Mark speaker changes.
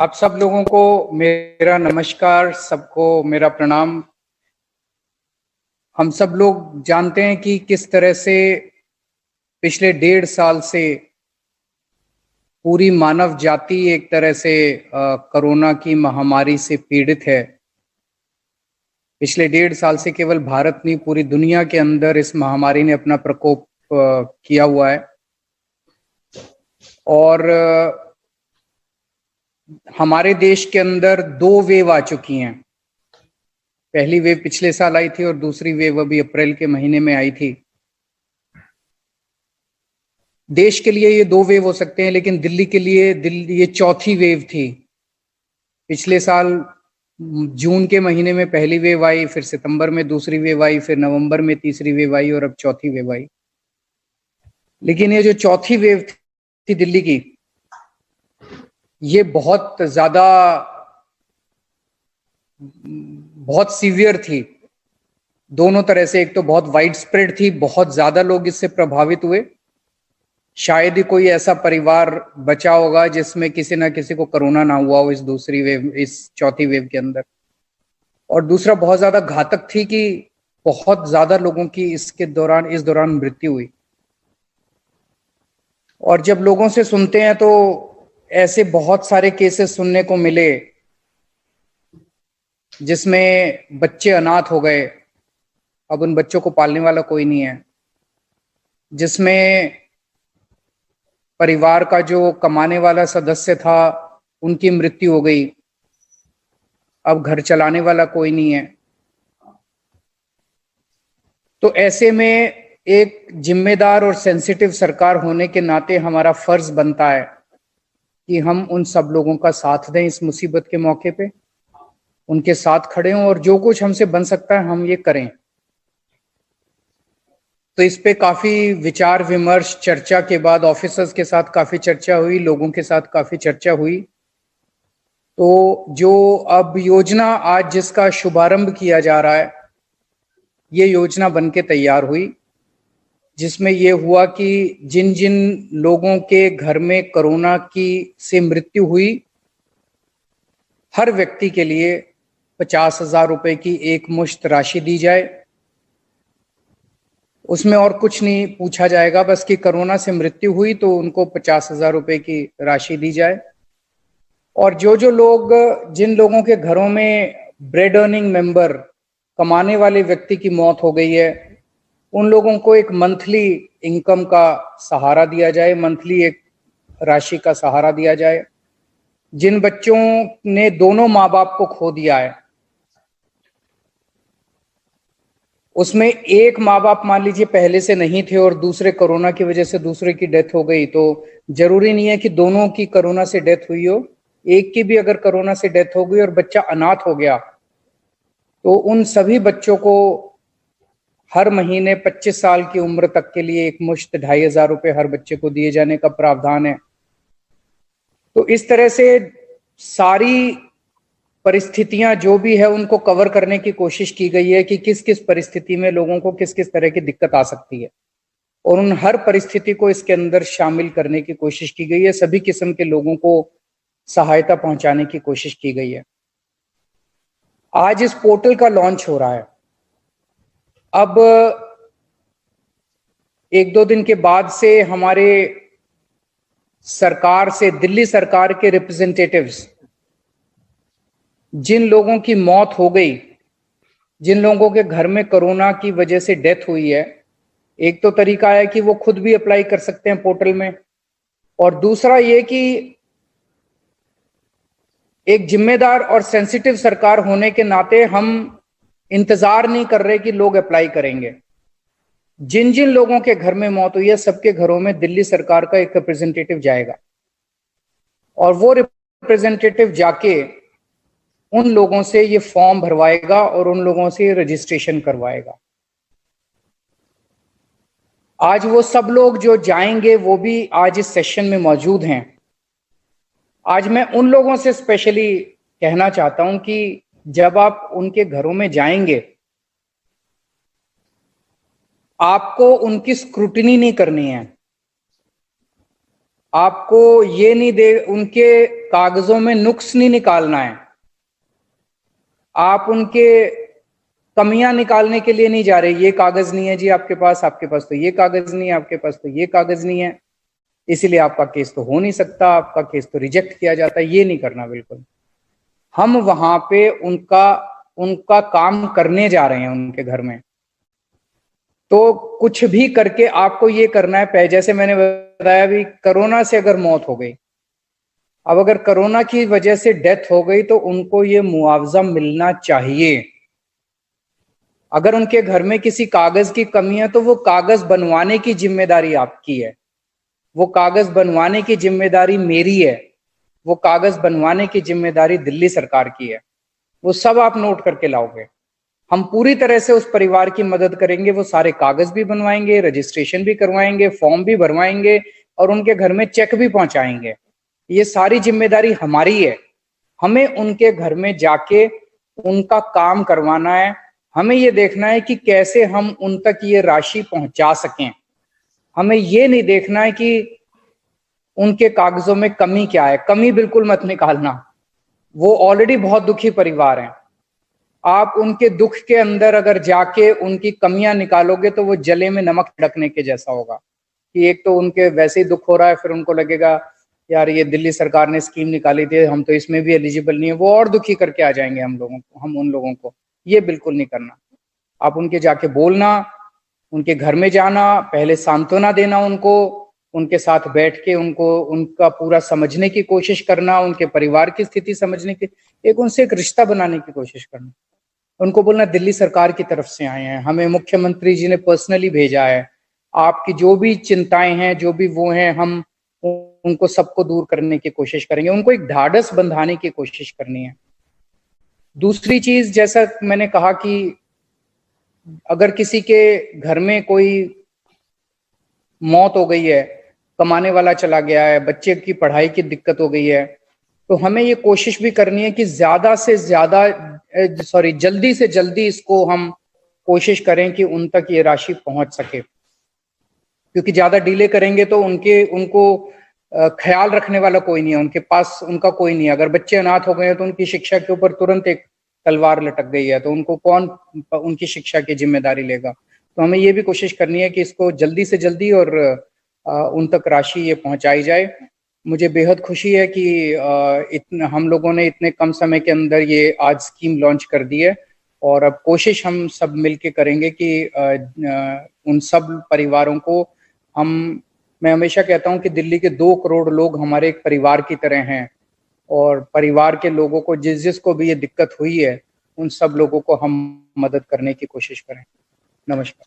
Speaker 1: आप सब लोगों को मेरा नमस्कार, सबको मेरा प्रणाम। हम सब लोग जानते हैं कि किस तरह से पिछले 1.5 साल से पूरी मानव जाति एक तरह से कोरोना की महामारी से पीड़ित है। पिछले 1.5 साल से केवल भारत नहीं, पूरी दुनिया के अंदर इस महामारी ने अपना प्रकोप किया हुआ है। और हमारे देश के अंदर 2 वेव आ चुकी हैं। पहली वेव पिछले साल आई थी और दूसरी वेव अभी अप्रैल के महीने में आई थी। देश के लिए ये 2 वेव हो सकते हैं, लेकिन दिल्ली के लिए ये चौथी वेव थी। पिछले साल जून के महीने में पहली वेव आई, फिर सितंबर में दूसरी वेव आई, फिर नवंबर में तीसरी वेव आई और अब चौथी वेव आई। लेकिन ये जो चौथी वेव थी दिल्ली की, ये बहुत ज्यादा बहुत सीवियर थी दोनों तरह से। एक तो बहुत वाइड स्प्रेड थी, बहुत ज्यादा लोग इससे प्रभावित हुए। शायद ही कोई ऐसा परिवार बचा होगा जिसमें किसी ना किसी को कोरोना ना हुआ हो इस चौथी वेव के अंदर। और दूसरा बहुत ज्यादा घातक थी कि बहुत ज्यादा लोगों की इस दौरान मृत्यु हुई। और जब लोगों से सुनते हैं तो ऐसे बहुत सारे केसेस सुनने को मिले जिसमें बच्चे अनाथ हो गए, अब उन बच्चों को पालने वाला कोई नहीं है। जिसमें परिवार का जो कमाने वाला सदस्य था उनकी मृत्यु हो गई, अब घर चलाने वाला कोई नहीं है। तो ऐसे में एक जिम्मेदार और सेंसिटिव सरकार होने के नाते हमारा फर्ज बनता है कि हम उन सब लोगों का साथ दें इस मुसीबत के मौके पे, उनके साथ खड़े हों और जो कुछ हमसे बन सकता है हम ये करें। तो इस पे काफी विचार विमर्श चर्चा के बाद ऑफिसर्स के साथ काफी चर्चा हुई, लोगों के साथ काफी चर्चा हुई। तो जो अब योजना आज जिसका शुभारंभ किया जा रहा है, ये योजना बनके तैयार हुई, जिसमें ये हुआ कि जिन जिन लोगों के घर में कोरोना की से मृत्यु हुई, हर व्यक्ति के लिए 50,000 रुपए की एक मुश्त राशि दी जाए। उसमें और कुछ नहीं पूछा जाएगा, बस कि कोरोना से मृत्यु हुई तो उनको 50,000 रुपए की राशि दी जाए। और जो लोग, जिन लोगों के घरों में ब्रेड अर्निंग मेंबर, कमाने वाले व्यक्ति की मौत हो गई है, उन लोगों को एक मंथली इनकम का सहारा दिया जाए, मंथली एक राशि का सहारा दिया जाए। जिन बच्चों ने दोनों माँ बाप को खो दिया है, उसमें एक माँ बाप मान लीजिए पहले से नहीं थे और दूसरे कोरोना की वजह से दूसरे की डेथ हो गई, तो जरूरी नहीं है कि दोनों की कोरोना से डेथ हुई हो। एक की भी अगर कोरोना से डेथ हो गई और बच्चा अनाथ हो गया, तो उन सभी बच्चों को हर महीने 25 साल की उम्र तक के लिए एक मुश्त 2,500 रुपए हर बच्चे को दिए जाने का प्रावधान है। तो इस तरह से सारी परिस्थितियां जो भी है उनको कवर करने की कोशिश की गई है कि किस किस परिस्थिति में लोगों को किस किस तरह की दिक्कत आ सकती है, और उन हर परिस्थिति को इसके अंदर शामिल करने की कोशिश की गई है। सभी किस्म के लोगों को सहायता पहुंचाने की कोशिश की गई है। आज इस पोर्टल का लॉन्च हो रहा है। अब 1-2 दिन के बाद से हमारे सरकार से, दिल्ली सरकार के रिप्रेजेंटेटिव्स, जिन लोगों की मौत हो गई, जिन लोगों के घर में कोरोना की वजह से डेथ हुई है, एक तो तरीका है कि वो खुद भी अप्लाई कर सकते हैं पोर्टल में, और दूसरा ये कि एक जिम्मेदार और सेंसिटिव सरकार होने के नाते हम इंतजार नहीं कर रहे कि लोग अप्लाई करेंगे। जिन जिन लोगों के घर में मौत हुई है, सबके घरों में दिल्ली सरकार का एक रिप्रेजेंटेटिव जाएगा, और वो रिप्रेजेंटेटिव जाके उन लोगों से ये फॉर्म भरवाएगा और उन लोगों से रजिस्ट्रेशन करवाएगा। आज वो सब लोग जो जाएंगे वो भी आज इस सेशन में मौजूद हैं। आज मैं उन लोगों से स्पेशली कहना चाहता हूं कि जब आप उनके घरों में जाएंगे, आपको उनकी स्क्रूटिनी नहीं करनी है। आपको ये नहीं दे, उनके कागजों में नुक्स नहीं निकालना है, आप उनके कमियां निकालने के लिए नहीं जा रहे। ये कागज नहीं है जी आपके पास तो ये कागज नहीं है, आपके पास तो ये कागज नहीं है, इसीलिए आपका केस तो हो नहीं सकता, आपका केस तो रिजेक्ट किया जाता है। ये नहीं करना बिल्कुल। हम वहां पे उनका काम करने जा रहे हैं उनके घर में, तो कुछ भी करके आपको ये करना है। जैसे मैंने बताया भी, कोरोना से अगर मौत हो गई, अब अगर कोरोना की वजह से डेथ हो गई तो उनको ये मुआवजा मिलना चाहिए। अगर उनके घर में किसी कागज की कमी है तो वो कागज बनवाने की जिम्मेदारी आपकी है, वो कागज बनवाने की जिम्मेदारी मेरी है, वो कागज बनवाने की जिम्मेदारी दिल्ली सरकार की है। वो सब आप नोट करके लाओगे। हम पूरी तरह से उस परिवार की मदद करेंगे, वो सारे कागज भी बनवाएंगे, रजिस्ट्रेशन भी करवाएंगे, फॉर्म भी भरवाएंगे और उनके घर में चेक भी पहुंचाएंगे। ये सारी जिम्मेदारी हमारी है। हमें उनके घर में जाके उनका काम करवाना है। हमें ये देखना है कि कैसे हम उन तक ये राशि पहुंचा सकें। हमें ये नहीं देखना है कि उनके कागजों में कमी क्या है। कमी बिल्कुल मत निकालना, वो ऑलरेडी बहुत दुखी परिवार हैं। आप उनके दुख के अंदर अगर जाके उनकी कमियां निकालोगे तो वो जले में नमक छिड़कने के जैसा होगा कि एक तो उनके वैसे ही दुख हो रहा है, फिर उनको लगेगा यार ये दिल्ली सरकार ने स्कीम निकाली थी, हम तो इसमें भी एलिजिबल नहीं है, वो और दुखी करके आ जाएंगे हम उन लोगों को। ये बिल्कुल नहीं करना। आप उनके जाके बोलना, उनके घर में जाना, पहले सांत्वना देना उनको, उनके साथ बैठ के उनको उनका पूरा समझने की कोशिश करना, उनके परिवार की स्थिति समझने की, उनसे एक रिश्ता बनाने की कोशिश करना। उनको बोलना दिल्ली सरकार की तरफ से आए हैं, हमें मुख्यमंत्री जी ने पर्सनली भेजा है, आपकी जो भी चिंताएं हैं, जो भी वो हैं, हम उनको सबको दूर करने की कोशिश करेंगे। उनको एक ढाढ़स बंधाने की कोशिश करनी है। दूसरी चीज, जैसा मैंने कहा कि अगर किसी के घर में कोई मौत हो गई है, कमाने वाला चला गया है, बच्चे की पढ़ाई की दिक्कत हो गई है, तो हमें ये कोशिश भी करनी है कि ज्यादा से ज्यादा जल्दी से जल्दी इसको हम कोशिश करें कि उन तक ये राशि पहुंच सके। क्योंकि ज्यादा डिले करेंगे तो उनको ख्याल रखने वाला कोई नहीं है, उनके पास उनका कोई नहीं है। अगर बच्चे अनाथ हो गए हैं तो उनकी शिक्षा के ऊपर तुरंत एक तलवार लटक गई है, तो उनको कौन उनकी शिक्षा की जिम्मेदारी लेगा। तो हमें ये भी कोशिश करनी है कि इसको जल्दी से जल्दी और उन तक राशि ये पहुंचाई जाए। मुझे बेहद खुशी है कि हम लोगों ने इतने कम समय के अंदर ये आज स्कीम लॉन्च कर दी है, और अब कोशिश हम सब मिलके करेंगे कि उन सब परिवारों को मैं हमेशा कहता हूं कि दिल्ली के 2 करोड़ लोग हमारे एक परिवार की तरह हैं, और परिवार के लोगों को जिसको भी ये दिक्कत हुई है, उन सब लोगों को हम मदद करने की कोशिश करें। नमस्कार।